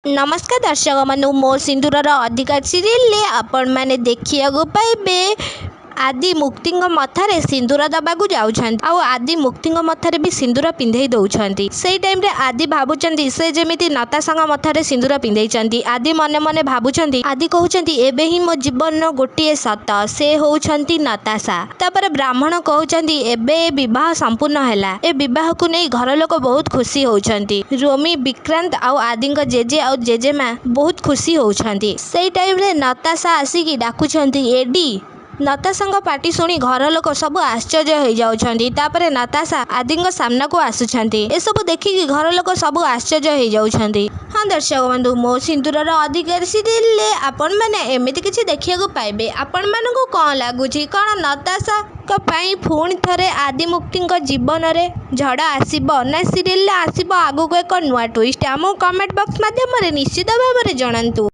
नमस्कार दर्शक मानू मो सिंदूरर अधिकार सीरियल आपण मैंने देखिया पाइबे आदि मुक्ति मथारे सिंदूर दबाकू जाउछन आउ आदि मुक्ति मथारे भी सिंदूर पिंधे दउछंती। सेई टाइम रे आदि भाबुचंती से जेमिति नता संग मथारे सिंदूर पिंधेइचंती। आदि मने मने भाबुचंती आदि कहउचंती एबे ही मो जीवन गोटिए सत से होउछंती नताशा। तापर ब्राह्मण कहउचंती एबे विवाह संपूर्ण हैला। ए विवाह को नै घर लोक बहुत खुशी होउछंती। रोमी विक्रांत आउ आदि जेजे आउ जेजेमा बहुत खुशी होउछंती। सेई टाइम रे नताशा आसिकी डाकुछंती एडी। नताशांग पार्टी शुणी घर लोक सब आश्चर्य हो जाउछंती। तापरे नताशा आदिंग सामना को आसुछंती। ए सब देखिकी घर लोक सब आश्चर्य हो जाउछंती। हाँ दर्शक बंधु मो सिंदूरर अधिकारी सीरियल आपण मैंने एमिति किछि देखिया पाइबे। आपण मानकु कोन लागुछि कोन नताशा पई पुणी थरे आदि मुक्ति जीवन रे झड़ा आसीबो ना सीरियल आसीबो आगु को एक नुआ ट्विस्ट आम कमेंट बॉक्स माध्यम निश्चित भाव में जणांतु।